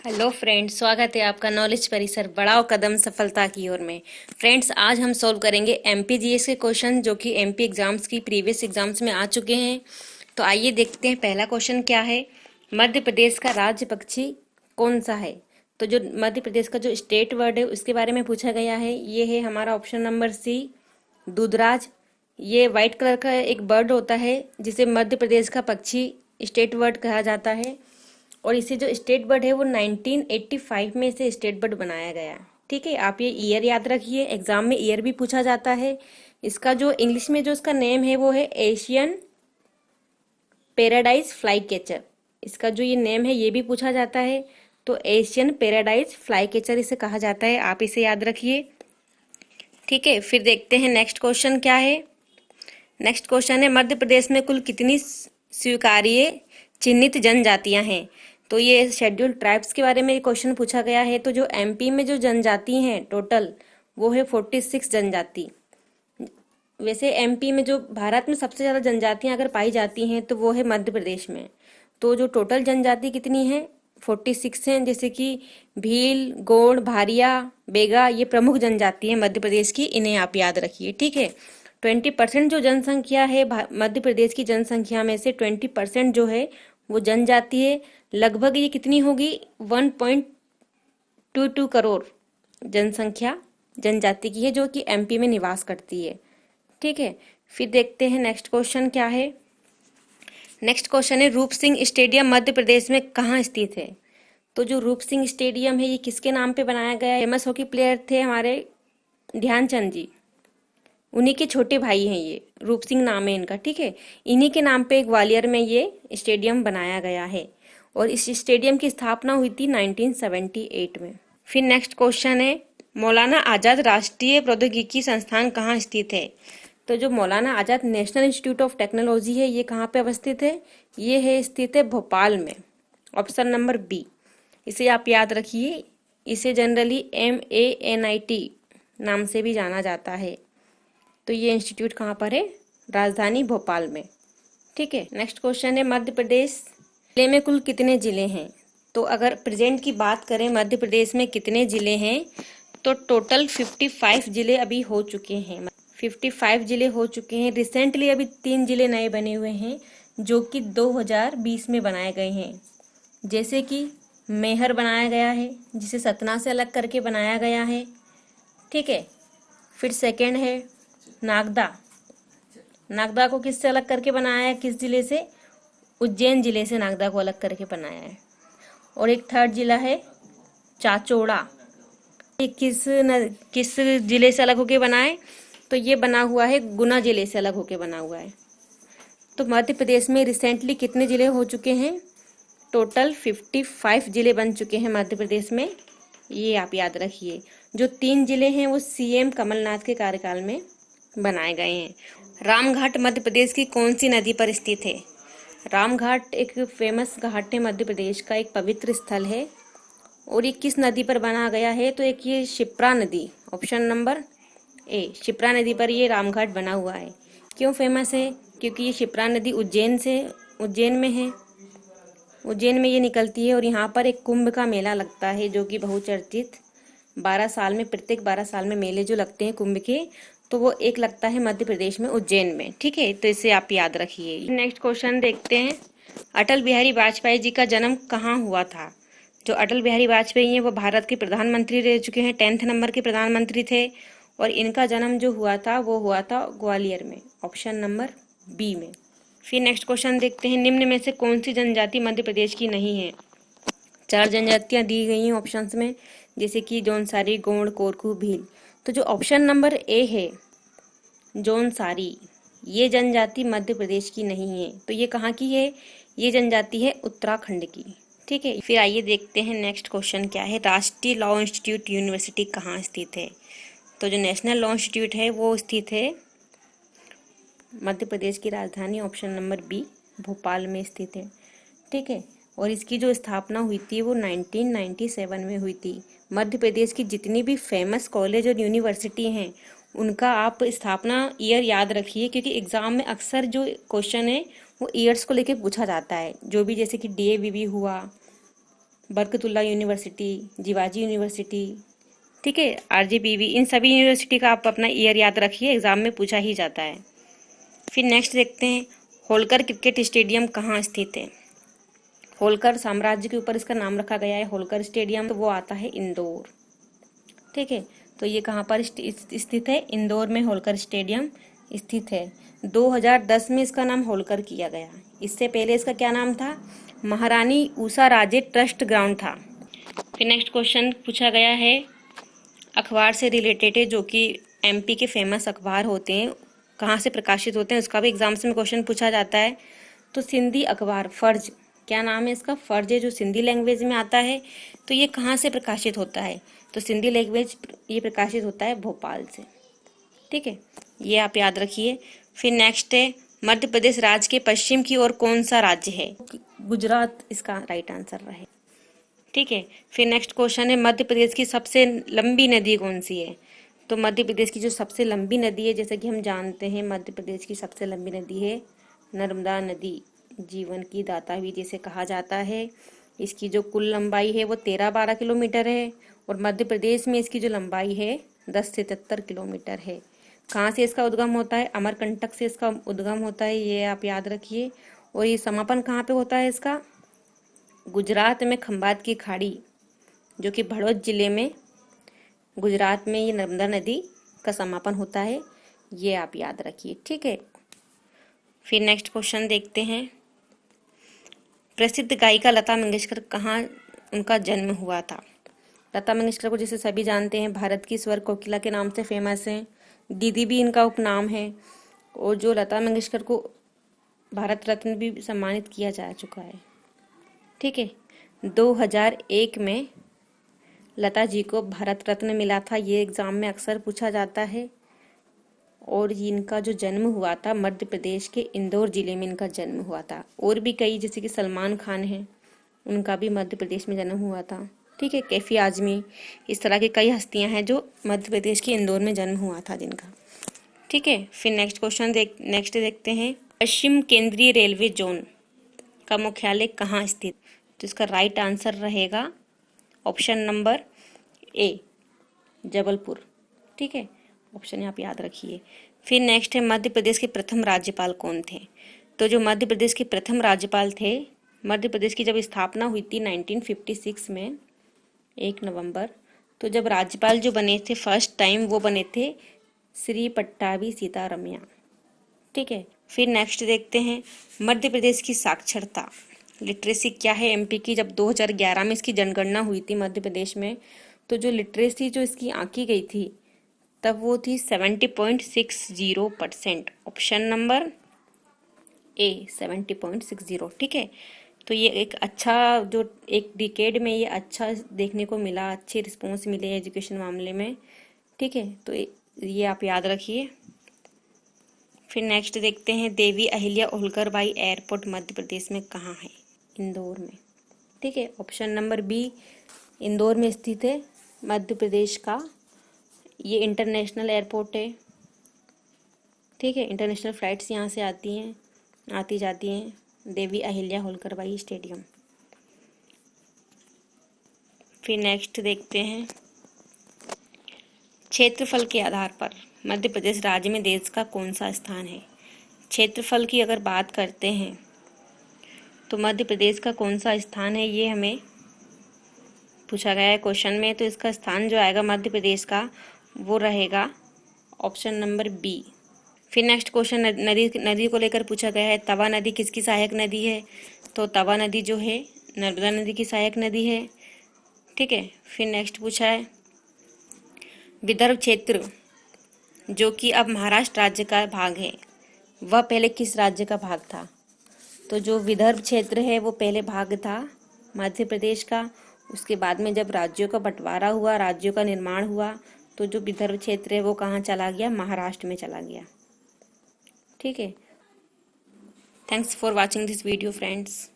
Hello friends, स्वागत है आपका नॉलेज परिसर बढ़ाओ कदम सफलता की ओर में। फ्रेंड्स, आज हम सॉल्व करेंगे एमपीजीएस के क्वेश्चन जो कि एमपी एग्जाम्स की प्रीवियस एग्जाम्स में आ चुके हैं। तो आइए देखते हैं पहला क्वेश्चन क्या है। मध्य प्रदेश का राज्य पक्षी कौन सा है? तो जो मध्य प्रदेश का जो स्टेट वर्ड है उसके बारे में पूछा गया है। ये है हमारा ऑप्शन नंबर सी, दूधराज। ये व्हाइट कलर का एक बर्ड होता है जिसे मध्य प्रदेश का पक्षी स्टेट वर्ड कहा जाता है। और इसे जो स्टेट बर्ड है वो 1985 में इसे स्टेट बर्ड बनाया गया। ठीक है, आप ये ईयर याद रखिए, एग्जाम में ईयर भी पूछा जाता है। इसका जो इंग्लिश में जो इसका नेम है वो है एशियन पैराडाइज फ्लाई कैचर। इसका जो ये नेम है ये भी पूछा जाता है, तो एशियन पैराडाइज फ्लाई कैचर इसे कहा जाता है। आप इसे याद रखिए। ठीक है, फिर देखते हैं नेक्स्ट क्वेश्चन क्या है। नेक्स्ट क्वेश्चन है मध्य प्रदेश में कुल कितनी स्वीकार्य चिन्हित जनजातियां हैं? तो ये शेड्यूल्ड ट्राइब्स के बारे में क्वेश्चन पूछा गया है। तो जो एमपी में जो जनजाति हैं टोटल वो है 46 जनजाति। वैसे एमपी में जो भारत में सबसे ज्यादा जनजातियां अगर पाई जाती हैं तो वो है मध्य प्रदेश में। तो जो टोटल जनजाति कितनी है, 46 हैं। जैसे कि भील, गोंड, भारिया, बेगा, ये प्रमुख जनजाति है मध्य प्रदेश की, इन्हें आप याद रखिए। ठीक है, 20% जो जनसंख्या है मध्य प्रदेश की जनसंख्या में से 20% जो है वो जनजाति है। लगभग ये कितनी होगी, 1.22 करोड़ जनसंख्या जनजाति की है जो कि एमपी में निवास करती है। ठीक है, फिर देखते हैं नेक्स्ट क्वेश्चन क्या है। नेक्स्ट क्वेश्चन है रूप सिंह स्टेडियम मध्य प्रदेश में कहाँ स्थित है? तो जो रूप सिंह स्टेडियम है ये किसके नाम पे बनाया गया है? फेमस हॉकी प्लेयर थे हमारे ध्यानचंद जी, उन्हीं के छोटे भाई हैं ये, रूप सिंह नाम है इनका। ठीक है, इन्हीं के नाम पे ग्वालियर में ये स्टेडियम बनाया गया है और इस स्टेडियम की स्थापना हुई थी 1978 में। फिर नेक्स्ट क्वेश्चन है मौलाना आजाद राष्ट्रीय प्रौद्योगिकी संस्थान कहाँ स्थित है? तो जो Maulana Azad national institute of technology है ये कहाँ पे अवस्थित है? ये है स्थित है भोपाल में, ऑप्शन नंबर बी। इसे आप याद रखिए। इसे जनरली MANIT नाम से भी जाना जाता है। तो ये इंस्टीट्यूट कहाँ पर है? राजधानी भोपाल में। ठीक है, नेक्स्ट क्वेश्चन है मध्य प्रदेश जिले में कुल कितने जिले हैं? तो अगर प्रेजेंट की बात करें मध्य प्रदेश में कितने जिले हैं, तो टोटल 55 जिले अभी हो चुके हैं। 55 जिले हो चुके हैं। रिसेंटली अभी 3 जिले नए बने हुए हैं जो कि 2020 में बनाए गए हैं। जैसे कि मैहर बनाया गया है जिसे सतना से अलग करके बनाया गया है। ठीक है, फिर सेकेंड है नागदा। नागदा को किससे अलग करके बनाया है, किस जिले से? उज्जैन जिले से नागदा को अलग करके बनाया है। और एक थर्ड जिला है चाचौड़ा। ये किस जिले से अलग होके बना है? तो ये बना हुआ है गुना जिले से अलग होके बना हुआ है। तो मध्य प्रदेश में रिसेंटली कितने जिले हो चुके हैं? टोटल 55 जिले बन चुके हैं मध्य प्रदेश में, ये आप याद रखिए। जो 3 जिले हैं वो CM कमलनाथ के कार्यकाल में बनाए गए हैं। रामघाट मध्य प्रदेश की कौन सी नदी पर स्थित है? रामघाट एक फेमस घाट है मध्य प्रदेश का, एक पवित्र स्थल है। और ये किस नदी पर बना गया है? तो एक ये शिप्रा नदी, ऑप्शन नंबर ए, शिप्रा नदी पर ये रामघाट बना हुआ है। क्यों फेमस है? क्योंकि ये शिप्रा नदी उज्जैन में है। उज्जैन में ये निकलती है और यहाँ पर एक कुंभ का मेला लगता है जो कि बहुचर्चित, 12 साल में, प्रत्येक 12 साल में मेले जो लगते हैं कुंभ के, तो वो एक लगता है मध्य प्रदेश में उज्जैन में। ठीक है, तो इसे आप याद रखिए। नेक्स्ट क्वेश्चन देखते हैं अटल बिहारी वाजपेयी जी का जन्म कहाँ हुआ था? जो अटल बिहारी वाजपेयी हैं वो भारत के प्रधानमंत्री रह चुके हैं, 10th नंबर के प्रधानमंत्री थे। और इनका जन्म जो हुआ था वो हुआ था ग्वालियर में, ऑप्शन नंबर बी में। फिर नेक्स्ट क्वेश्चन देखते हैं निम्न में से कौन सी जनजाति मध्य प्रदेश की नहीं है? 4 जनजातियां दी गई हैं ऑप्शंस में, जैसे कि जौनसारी, गोंड, कोरकू, भील। तो जो ऑप्शन नंबर ए है जौनसारी, ये जनजाति मध्य प्रदेश की नहीं है। तो ये कहाँ की है? ये जनजाति है उत्तराखंड की। ठीक है, फिर आइए देखते हैं नेक्स्ट क्वेश्चन क्या है। राष्ट्रीय लॉ इंस्टीट्यूट यूनिवर्सिटी कहाँ स्थित है? तो जो नेशनल लॉ इंस्टीट्यूट है वो स्थित है मध्य प्रदेश की राजधानी, ऑप्शन नंबर बी, भोपाल में स्थित है। ठीक है, और इसकी जो स्थापना हुई थी वो 1997 में हुई थी। मध्य प्रदेश की जितनी भी फेमस कॉलेज और यूनिवर्सिटी हैं उनका आप स्थापना ईयर याद रखिए, क्योंकि एग्जाम में अक्सर जो क्वेश्चन है वो ईयर्स को लेके पूछा जाता है। जो भी जैसे कि DAVV हुआ, बरकतुल्ला यूनिवर्सिटी, जिवाजी यूनिवर्सिटी, ठीक है, RJPV, इन सभी यूनिवर्सिटी का आप अपना ईयर याद रखिए, एग्जाम में पूछा ही जाता है। फिर नेक्स्ट देखते हैं, होलकर क्रिकेट स्टेडियम कहाँ स्थित है। होलकर साम्राज्य के ऊपर इसका नाम रखा गया है होलकर स्टेडियम, तो वो आता है इंदौर, ठीक है। तो ये कहाँ पर स्थित है, इंदौर में होलकर स्टेडियम स्थित है। 2010 में इसका नाम होलकर किया गया, इससे पहले इसका क्या नाम था, महारानी उषा राजे ट्रस्ट ग्राउंड था। फिर नेक्स्ट क्वेश्चन पूछा गया है, अखबार से रिलेटेड है, जो कि MP के फेमस अखबार होते हैं, कहाँ से प्रकाशित होते हैं, उसका भी एग्जाम्स में क्वेश्चन पूछा जाता है। तो सिंधी अखबार फर्ज, क्या नाम है इसका, फर्ज है, जो सिंधी लैंग्वेज में आता है। तो ये कहाँ से प्रकाशित होता है, तो सिंधी लैंग्वेज ये प्रकाशित होता है भोपाल से, ठीक है, ये आप याद रखिए। फिर नेक्स्ट है, मध्य प्रदेश राज्य के पश्चिम की ओर कौन सा राज्य है, गुजरात इसका राइट आंसर रहे, ठीक है। फिर नेक्स्ट क्वेश्चन है, मध्य प्रदेश की सबसे लंबी नदी कौन सी है। तो मध्य प्रदेश की जो सबसे लंबी नदी है, जैसे कि हम जानते हैं, मध्य प्रदेश की सबसे लंबी नदी है नर्मदा नदी, जीवन की दाता भी जिसे कहा जाता है। इसकी जो कुल लंबाई है वो 13-12 किलोमीटर है, और मध्य प्रदेश में इसकी जो लंबाई है 10 से 73 किलोमीटर है। कहाँ से इसका उद्गम होता है, अमरकंटक से इसका उद्गम होता है, ये आप याद रखिए। और ये समापन कहाँ पे होता है इसका, गुजरात में खंभात की खाड़ी, जो कि भड़ोच जिले में गुजरात में ये नर्मदा नदी का समापन होता है, ये आप याद रखिए, ठीक है। फिर नेक्स्ट क्वेश्चन देखते हैं, प्रसिद्ध गायिका लता मंगेशकर कहाँ उनका जन्म हुआ था। लता मंगेशकर को जैसे सभी जानते हैं, भारत की स्वर कोकिला के नाम से फेमस हैं, दीदी भी इनका उपनाम है, और जो लता मंगेशकर को भारत रत्न भी सम्मानित किया जा चुका है, ठीक है। 2001 में लता जी को भारत रत्न मिला था, ये एग्जाम में अक्सर पूछा जाता है। और इनका जो जन्म हुआ था मध्य प्रदेश के इंदौर जिले में इनका जन्म हुआ था। और भी कई, जैसे कि सलमान खान हैं, उनका भी मध्य प्रदेश में जन्म हुआ था, ठीक है, कैफी आजमी, इस तरह की कई हस्तियां हैं जो मध्य प्रदेश के इंदौर में जन्म हुआ था जिनका, ठीक है। फिर नेक्स्ट क्वेश्चन नेक्स्ट देखते हैं, पश्चिम केंद्रीय रेलवे जोन का मुख्यालय कहाँ स्थित। तो इसका राइट आंसर रहेगा ऑप्शन नंबर ए, जबलपुर, ठीक है, ऑप्शन आप याद रखिए। फिर नेक्स्ट है, मध्य प्रदेश के प्रथम राज्यपाल कौन थे। तो जो मध्य प्रदेश के प्रथम राज्यपाल थे, मध्य प्रदेश की जब स्थापना हुई थी 1956 में 1 नवंबर, तो जब राज्यपाल जो बने थे फर्स्ट टाइम, वो बने थे श्री पट्टाभी सीतारमैया, ठीक है। फिर नेक्स्ट देखते हैं, मध्य प्रदेश की साक्षरता लिटरेसी क्या है MP की। जब 2011 में इसकी जनगणना हुई थी मध्य प्रदेश में, तो जो लिटरेसी जो इसकी आंकी गई थी तब वो थी 70.60%, ऑप्शन नंबर ए 70.60, ठीक है। तो ये एक अच्छा, जो एक डिकेड में ये अच्छा देखने को मिला, अच्छे रिस्पॉन्स मिले एजुकेशन मामले में, ठीक है, तो ये आप याद रखिए। फिर नेक्स्ट देखते हैं, देवी अहिल्या होलकर बाई एयरपोर्ट मध्य प्रदेश में कहाँ है, इंदौर में, ठीक है, ऑप्शन नंबर बी इंदौर में स्थित है मध्य प्रदेश का, ये इंटरनेशनल एयरपोर्ट है, ठीक है, इंटरनेशनल फ्लाइट्स यहाँ से आती जाती हैं, देवी अहिल्या होलकर बाई स्टेडियम। फिर नेक्स्ट देखते हैं, क्षेत्रफल के आधार पर मध्य प्रदेश राज्य में देश का कौन सा स्थान है। क्षेत्रफल की अगर बात करते हैं तो मध्य प्रदेश का कौन सा स्थान है, ये हमें पूछा गया है क्वेश्चन में। तो इसका स्थान जो आएगा मध्य प्रदेश का, वो रहेगा ऑप्शन नंबर बी। फिर नेक्स्ट क्वेश्चन, नदी को लेकर पूछा गया है, तवा नदी किसकी सहायक नदी है। तो तवा नदी जो है नर्मदा नदी की सहायक नदी है, ठीक है। फिर नेक्स्ट पूछा है, विदर्भ क्षेत्र जो कि अब महाराष्ट्र राज्य का भाग है, वह पहले किस राज्य का भाग था। तो जो विदर्भ क्षेत्र है वो पहले भाग था मध्य प्रदेश का, उसके बाद में जब राज्यों का बंटवारा हुआ, राज्यों का निर्माण हुआ, तो जो विदर्भ क्षेत्र है वो कहाँ चला गया, महाराष्ट्र में चला गया, ठीक है। Thanks for watching this video friends.